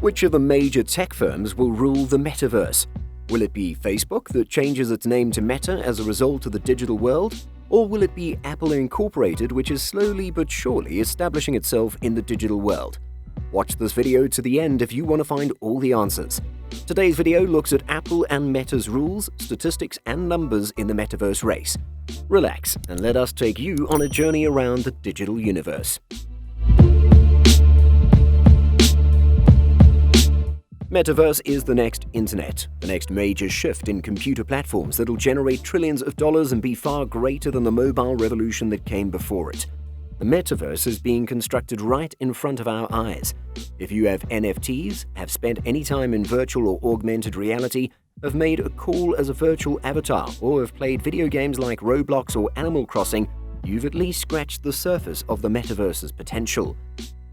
Which of the major tech firms will rule the metaverse? Will it be Facebook that changes its name to Meta as a result of the digital world? Or will it be Apple Incorporated, which is slowly but surely establishing itself in the digital world? Watch this video to the end if you want to find all the answers. Today's video looks at Apple and Meta's rules, statistics, and numbers in the metaverse race. Relax and let us take you on a journey around the digital universe. Metaverse is the next internet, the next major shift in computer platforms that'll generate trillions of dollars and be far greater than the mobile revolution that came before it. The metaverse is being constructed right in front of our eyes. If you have NFTs, have spent any time in virtual or augmented reality, have made a call as a virtual avatar, or have played video games like Roblox or Animal Crossing, you've at least scratched the surface of the metaverse's potential.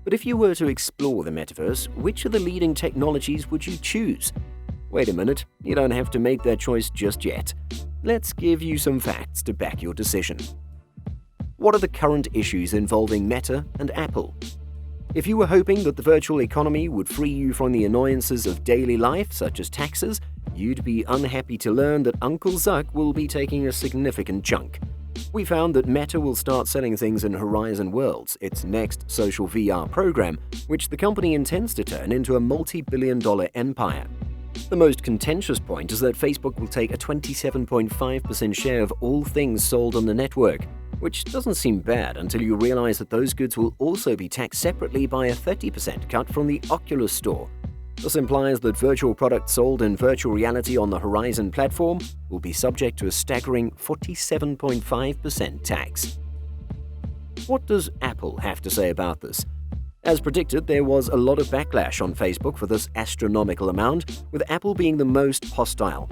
But if you were to explore the metaverse, which of the leading technologies would you choose? Wait a minute, you don't have to make that choice just yet. Let's give you some facts to back your decision. What are the current issues involving Meta and Apple? If you were hoping that the virtual economy would free you from the annoyances of daily life, such as taxes, you'd be unhappy to learn that Uncle Zuck will be taking a significant chunk. We found that Meta will start selling things in Horizon Worlds, its next social VR program, which the company intends to turn into a multi-billion-dollar empire. The most contentious point is that Facebook will take a 27.5% share of all things sold on the network, which doesn't seem bad until you realize that those goods will also be taxed separately by a 30% cut from the Oculus store. This implies that virtual products sold in virtual reality on the Horizon platform will be subject to a staggering 47.5% tax. What does Apple have to say about this? As predicted, there was a lot of backlash on Facebook for this astronomical amount, with Apple being the most hostile.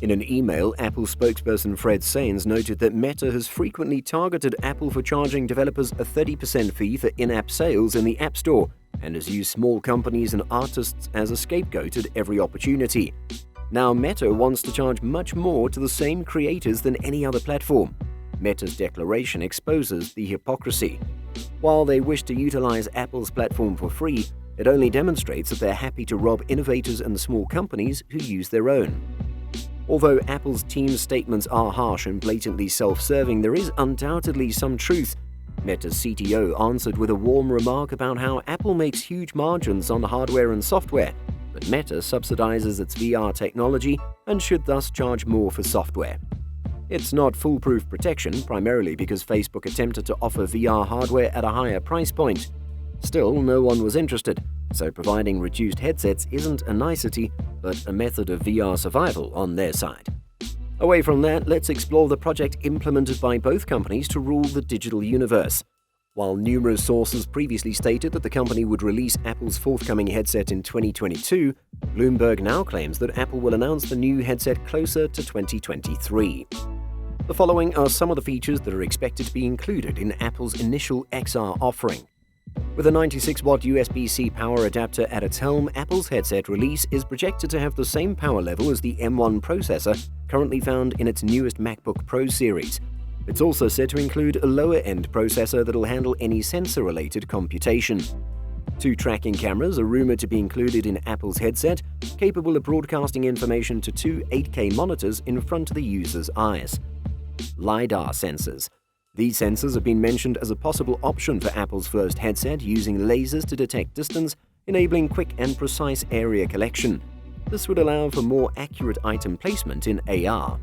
In an email, Apple spokesperson Fred Sains noted that Meta has frequently targeted Apple for charging developers a 30% fee for in-app sales in the App Store, and has used small companies and artists as a scapegoat at every opportunity. Now Meta wants to charge much more to the same creators than any other platform. Meta's declaration exposes the hypocrisy. While they wish to utilize Apple's platform for free, it only demonstrates that they're happy to rob innovators and small companies who use their own. Although Apple's team's statements are harsh and blatantly self-serving, there is undoubtedly some truth. Meta's CTO answered with a warm remark about how Apple makes huge margins on hardware and software, but Meta subsidizes its VR technology and should thus charge more for software. It's not foolproof protection, primarily because Facebook attempted to offer VR hardware at a higher price point. Still, no one was interested, so providing reduced headsets isn't a nicety, but a method of VR survival on their side. Away from that, let's explore the project implemented by both companies to rule the digital universe. While numerous sources previously stated that the company would release Apple's forthcoming headset in 2022, Bloomberg now claims that Apple will announce the new headset closer to 2023. The following are some of the features that are expected to be included in Apple's initial XR offering. With a 96-watt USB-C power adapter at its helm, Apple's headset release is projected to have the same power level as the M1 processor currently found in its newest MacBook Pro series. It's also said to include a lower-end processor that'll handle any sensor-related computation. 2 tracking cameras are rumored to be included in Apple's headset, capable of broadcasting information to 2 8K monitors in front of the user's eyes. LiDAR sensors. These sensors have been mentioned as a possible option for Apple's first headset, using lasers to detect distance, enabling quick and precise area collection. This would allow for more accurate item placement in AR.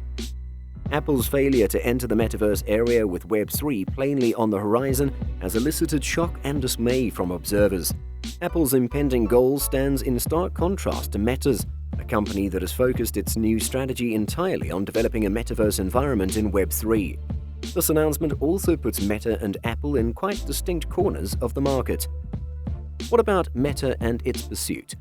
Apple's failure to enter the metaverse area with Web3 plainly on the horizon has elicited shock and dismay from observers. Apple's impending goal stands in stark contrast to Meta's, a company that has focused its new strategy entirely on developing a metaverse environment in Web3. This announcement also puts Meta and Apple in quite distinct corners of the market. What about Meta and its pursuit?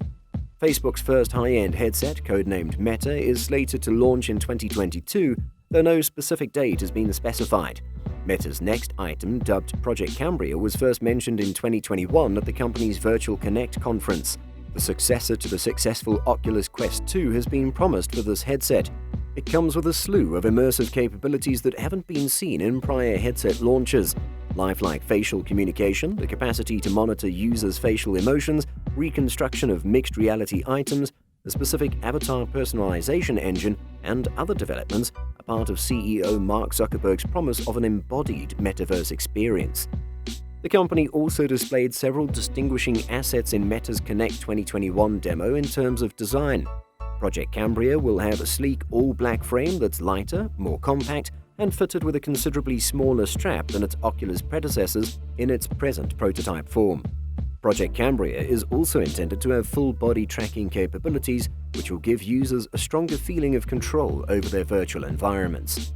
Facebook's first high-end headset, codenamed Meta, is slated to launch in 2022, though no specific date has been specified. Meta's next item, dubbed Project Cambria, was first mentioned in 2021 at the company's Virtual Connect conference. The successor to the successful Oculus Quest 2 has been promised for this headset. It comes with a slew of immersive capabilities that haven't been seen in prior headset launches. Lifelike facial communication, the capacity to monitor users' facial emotions, reconstruction of mixed reality items, a specific avatar personalization engine, and other developments are part of CEO Mark Zuckerberg's promise of an embodied metaverse experience. The company also displayed several distinguishing assets in Meta's Connect 2021 demo in terms of design. Project Cambria will have a sleek all-black frame that's lighter, more compact, and fitted with a considerably smaller strap than its Oculus predecessors in its present prototype form. Project Cambria is also intended to have full-body tracking capabilities, which will give users a stronger feeling of control over their virtual environments.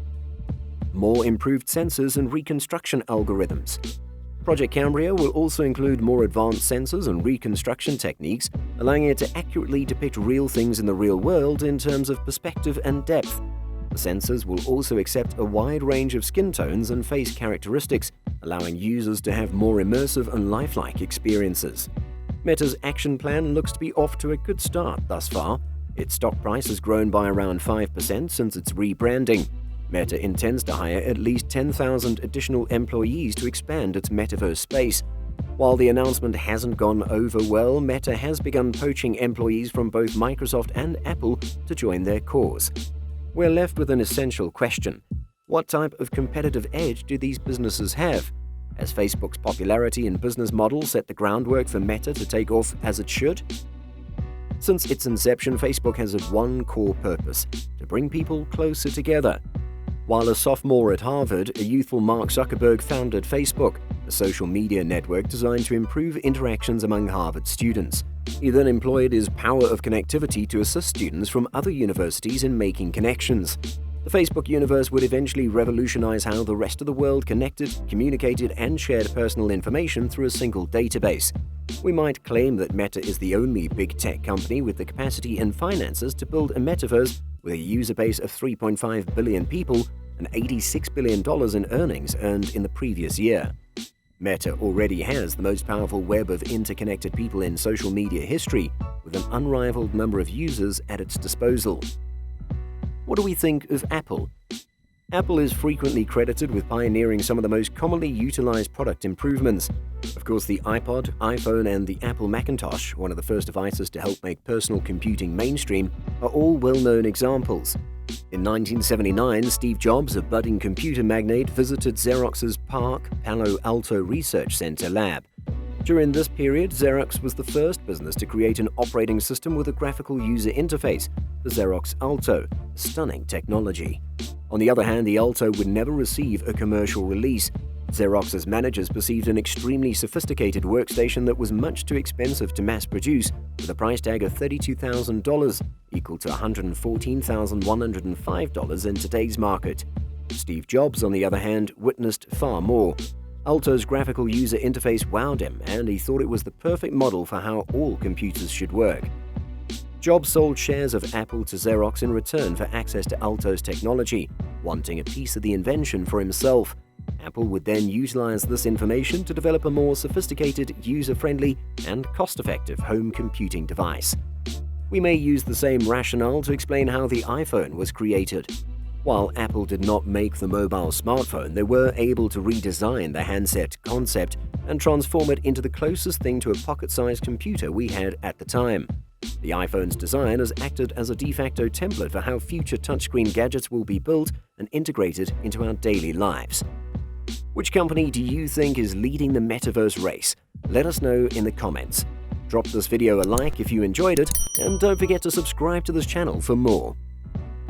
More improved sensors and reconstruction algorithms. Project Cambria will also include more advanced sensors and reconstruction techniques, allowing it to accurately depict real things in the real world in terms of perspective and depth. The sensors will also accept a wide range of skin tones and face characteristics, allowing users to have more immersive and lifelike experiences. Meta's action plan looks to be off to a good start thus far. Its stock price has grown by around 5% since its rebranding. Meta intends to hire at least 10,000 additional employees to expand its metaverse space. While the announcement hasn't gone over well, Meta has begun poaching employees from both Microsoft and Apple to join their cause. We're left with an essential question. What type of competitive edge do these businesses have? Has Facebook's popularity and business model set the groundwork for Meta to take off as it should? Since its inception, Facebook has had one core purpose: to bring people closer together. While a sophomore at Harvard, a youthful Mark Zuckerberg founded Facebook, a social media network designed to improve interactions among Harvard students. He then employed his power of connectivity to assist students from other universities in making connections. The Facebook universe would eventually revolutionize how the rest of the world connected, communicated, and shared personal information through a single database. We might claim that Meta is the only big tech company with the capacity and finances to build a metaverse with a user base of 3.5 billion people and $86 billion in earnings earned in the previous year. Meta already has the most powerful web of interconnected people in social media history, with an unrivaled number of users at its disposal. What do we think of Apple? Apple is frequently credited with pioneering some of the most commonly utilized product improvements. Of course, the iPod, iPhone, and the Apple Macintosh, one of the first devices to help make personal computing mainstream, are all well-known examples. In 1979, Steve Jobs, a budding computer magnate, visited Xerox's Park Palo Alto Research Center lab. During this period, Xerox was the first business to create an operating system with a graphical user interface, the Xerox Alto, a stunning technology. On the other hand, the Alto would never receive a commercial release. Xerox's managers perceived an extremely sophisticated workstation that was much too expensive to mass-produce, with a price tag of $32,000, equal to $114,105 in today's market. Steve Jobs, on the other hand, witnessed far more. Alto's graphical user interface wowed him, and he thought it was the perfect model for how all computers should work. Jobs sold shares of Apple to Xerox in return for access to Alto's technology, wanting a piece of the invention for himself. Apple would then utilize this information to develop a more sophisticated, user-friendly, and cost-effective home computing device. We may use the same rationale to explain how the iPhone was created. While Apple did not make the mobile smartphone, they were able to redesign the handset concept and transform it into the closest thing to a pocket-sized computer we had at the time. The iPhone's design has acted as a de facto template for how future touchscreen gadgets will be built and integrated into our daily lives. Which company do you think is leading the metaverse race? Let us know in the comments. Drop this video a like if you enjoyed it, and don't forget to subscribe to this channel for more.